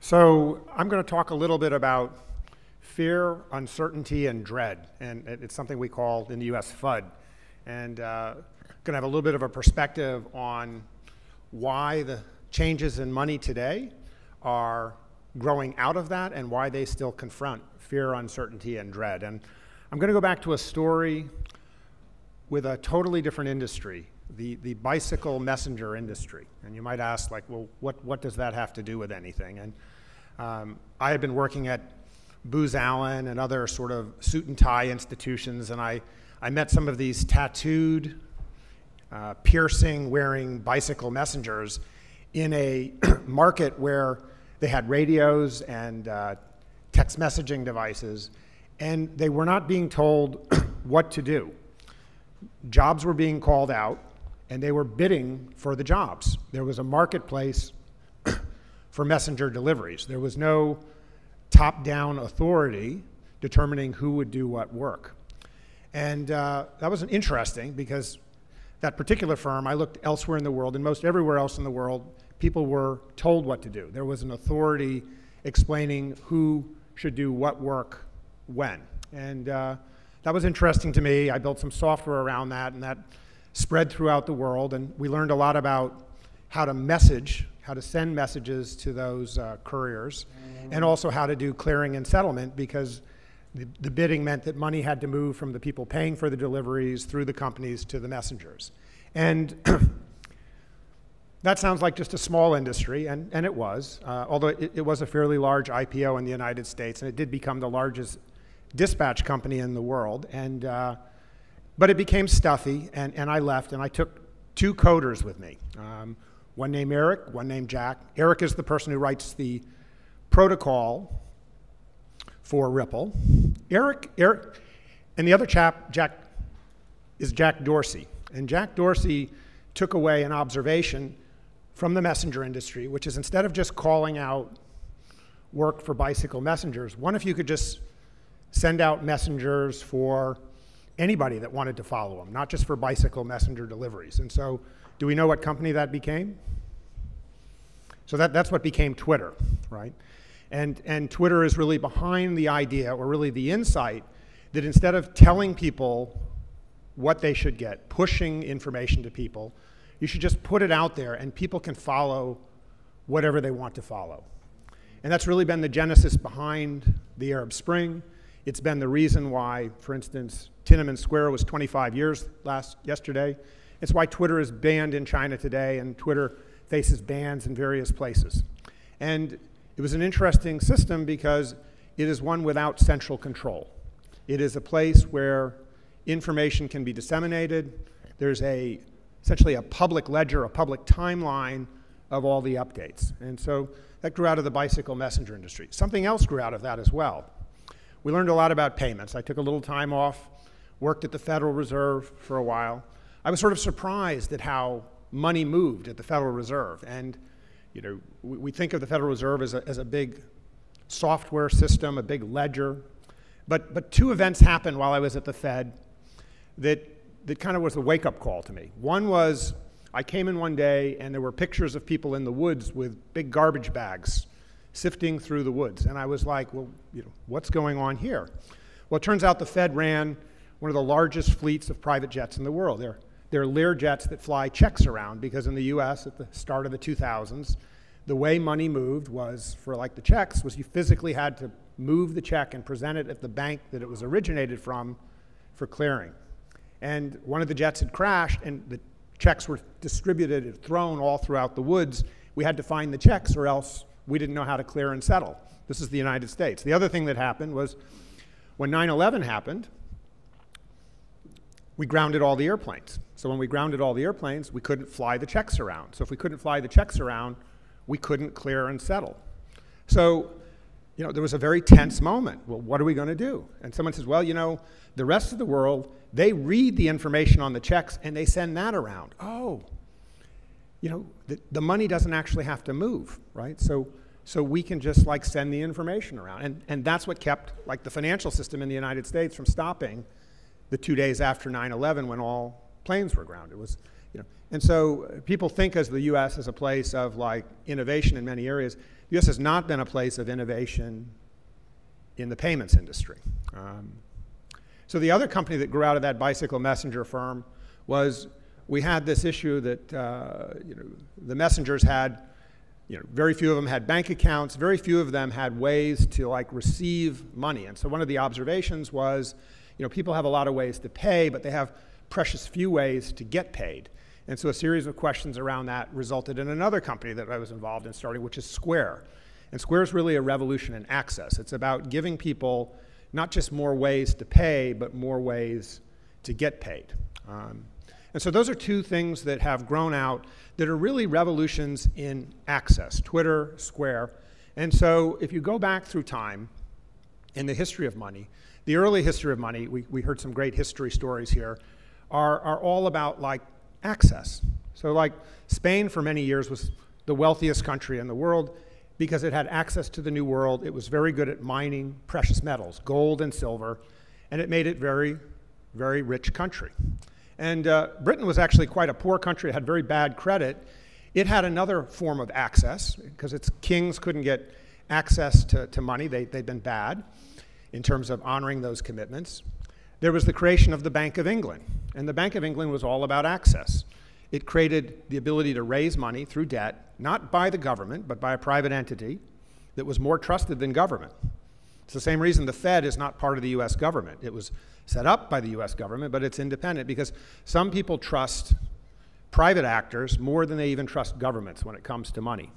So I'm going to talk a little bit about fear, uncertainty, and dread. And it's something we call in the US FUD. And going to have a little bit of a perspective on why the changes in money today are growing out of that and why they still confront fear, uncertainty, and dread. And I'm going to go back to a story with a totally different industry, the bicycle messenger industry. And you might ask, like, well, what does that have to do with anything? And I had been working at Booz Allen and other sort of suit and tie institutions, and I met some of these tattooed, piercing, wearing bicycle messengers in a market where they had radios and text messaging devices, and they were not being told what to do. Jobs were being called out, and they were bidding for the jobs. There was a marketplace for messenger deliveries. There was no top-down authority determining who would do what work. And that was interesting because that particular firm, I looked elsewhere in the world, and most everywhere else in the world, people were told what to do. There was an authority explaining who should do what work when. And that was interesting to me. I built some software around that, and that spread throughout the world. And we learned a lot about how to message, how to send messages to those couriers, and also how to do clearing and settlement, because the bidding meant that money had to move from the people paying for the deliveries through the companies to the messengers. And that sounds like just a small industry, and it was, although it was a fairly large IPO in the United States, and it did become the largest dispatch company in the world. And, but it became stuffy, and I left, and I took two coders with me. One named Eric, one named Jack. Eric is the person who writes the protocol for Ripple. Eric, and the other chap, Jack, is Jack Dorsey. And Jack Dorsey took away an observation from the messenger industry, which is instead of just calling out work for bicycle messengers, what if you could just send out messengers for anybody that wanted to follow them, not just for bicycle messenger deliveries. And so, do we know what company that became? So that's what became Twitter, right? And Twitter is really behind the idea, or really the insight, that instead of telling people what they should get, pushing information to people, you should just put it out there and people can follow whatever they want to follow. And that's really been the genesis behind the Arab Spring. It's been the reason why, for instance, Tiananmen Square was 25 years yesterday. It's why Twitter is banned in China today, and Twitter faces bans in various places. And it was an interesting system because it is one without central control. It is a place where information can be disseminated. There's essentially a public ledger, a public timeline of all the updates. And so that grew out of the bicycle messenger industry. Something else grew out of that as well. We learned a lot about payments. I took a little time off, worked at the Federal Reserve for a while. I was sort of surprised at how money moved at the Federal Reserve. And you know, we think of the Federal Reserve as a big software system, a big ledger. But two events happened while I was at the Fed that kind of was a wake-up call to me. One was I came in one day and there were pictures of people in the woods with big garbage bags sifting through the woods. And I was like, well, you know, what's going on here? Well, it turns out the Fed ran one of the largest fleets of private jets in the world. They're Lear jets that fly checks around, because in the US at the start of the 2000s, the way money moved was, for like the checks, was you physically had to move the check and present it at the bank that it was originated from for clearing. And one of the jets had crashed and the checks were distributed and thrown all throughout the woods. We had to find the checks or else we didn't know how to clear and settle. This is the United States. The other thing that happened was when 9/11 happened, we grounded all the airplanes. So when we grounded all the airplanes, we couldn't fly the checks around. So if we couldn't fly the checks around, we couldn't clear and settle. So, you know, there was a very tense moment. Well, what are we going to do? And someone says, well, you know, the rest of the world, they read the information on the checks and they send that around. Oh, you know, the money doesn't actually have to move, right? So we can just like send the information around. And that's what kept like the financial system in the United States from stopping the 2 days after 9/11 when all planes were grounded. It was And so people think as the U.S. as a place of like innovation in many areas. The U.S. has not been a place of innovation in the payments industry. So the other company that grew out of that bicycle messenger firm was, we had this issue that the messengers had, very few of them had bank accounts, very few of them had ways to like receive money. And so one of the observations was, people have a lot of ways to pay, but they have precious few ways to get paid. And so a series of questions around that resulted in another company that I was involved in starting, which is Square. And Square is really a revolution in access. It's about giving people not just more ways to pay, but more ways to get paid. And so those are two things that have grown out that are really revolutions in access: Twitter, Square. And so if you go back through time in the history of money, the early history of money, we heard some great history stories here, are all about like access. So like Spain for many years was the wealthiest country in the world because it had access to the New World. It was very good at mining precious metals, gold and silver, and it made it very, very rich country. And Britain was actually quite a poor country. It had very bad credit. It had another form of access because its kings couldn't get access to money. They'd been bad in terms of honoring those commitments. There was the creation of the Bank of England. And the Bank of England was all about access. It created the ability to raise money through debt, not by the government, but by a private entity that was more trusted than government. It's the same reason the Fed is not part of the US government. It was set up by the US government, but it's independent because some people trust private actors more than they even trust governments when it comes to money.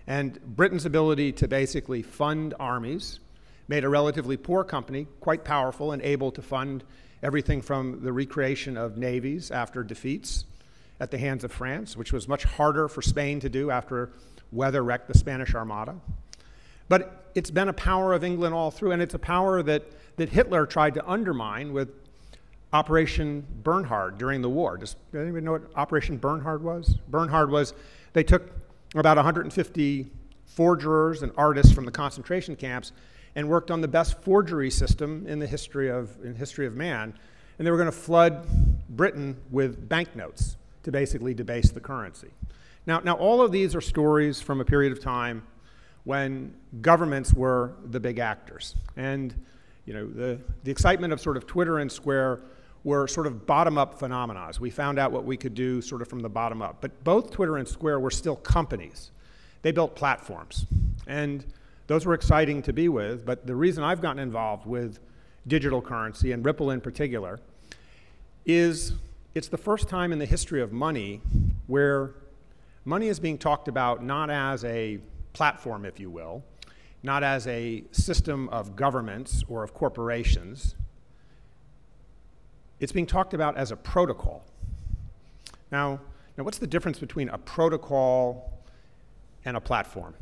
And Britain's ability to basically fund armies made a relatively poor company quite powerful and able to fund everything from the recreation of navies after defeats at the hands of France, which was much harder for Spain to do after weather wrecked the Spanish Armada. But it's been a power of England all through, and it's a power that Hitler tried to undermine with Operation Bernhard during the war. Does anybody know what Operation Bernhard was? Bernhard was, they took about 150 forgers and artists from the concentration camps and worked on the best forgery system in the history of man. And they were going to flood Britain with banknotes to basically debase the currency. Now all of these are stories from a period of time when governments were the big actors. And the excitement of sort of Twitter and Square were sort of bottom-up phenomena. We found out what we could do sort of from the bottom up. But both Twitter and Square were still companies. They built platforms. And those were exciting to be with, but the reason I've gotten involved with digital currency, and Ripple in particular, is it's the first time in the history of money where money is being talked about not as a platform, if you will, not as a system of governments or of corporations. It's being talked about as a protocol. Now what's the difference between a protocol and a platform?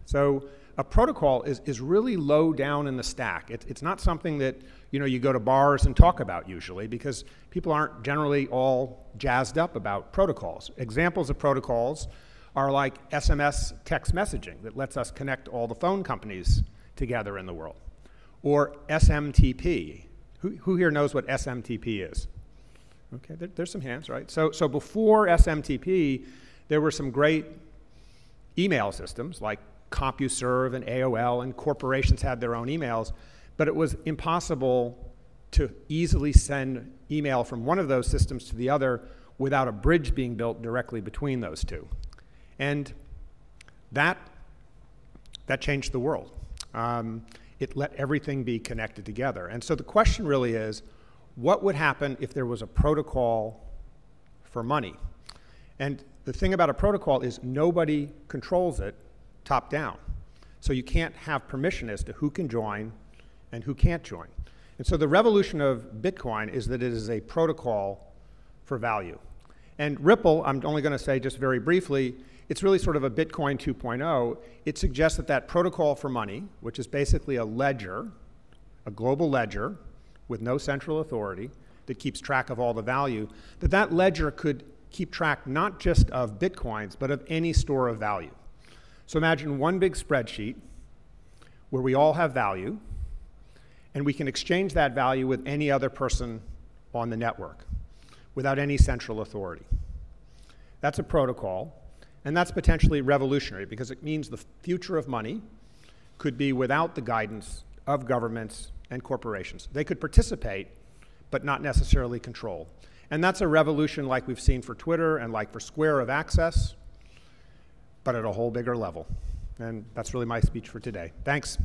So a protocol is really low down in the stack. It's not something that you go to bars and talk about usually because people aren't generally all jazzed up about protocols. Examples of protocols are like SMS text messaging that lets us connect all the phone companies together in the world. Or SMTP. Who here knows what SMTP is? Okay, there's some hands, right? So before SMTP, there were some great email systems like CompuServe and AOL, and corporations had their own emails, but it was impossible to easily send email from one of those systems to the other without a bridge being built directly between those two. And that changed the world. It let everything be connected together. And so the question really is, what would happen if there was a protocol for money? And the thing about a protocol is nobody controls it top down. So you can't have permission as to who can join and who can't join. And so the revolution of Bitcoin is that it is a protocol for value. And Ripple, I'm only going to say just very briefly, it's really sort of a Bitcoin 2.0. It suggests that protocol for money, which is basically a ledger, a global ledger with no central authority that keeps track of all the value, that ledger could keep track not just of Bitcoins, but of any store of value. So imagine one big spreadsheet where we all have value, and we can exchange that value with any other person on the network without any central authority. That's a protocol, and that's potentially revolutionary because it means the future of money could be without the guidance of governments and corporations. They could participate, but not necessarily control. And that's a revolution like we've seen for Twitter and like for Square of access, but at a whole bigger level. And that's really my speech for today. Thanks.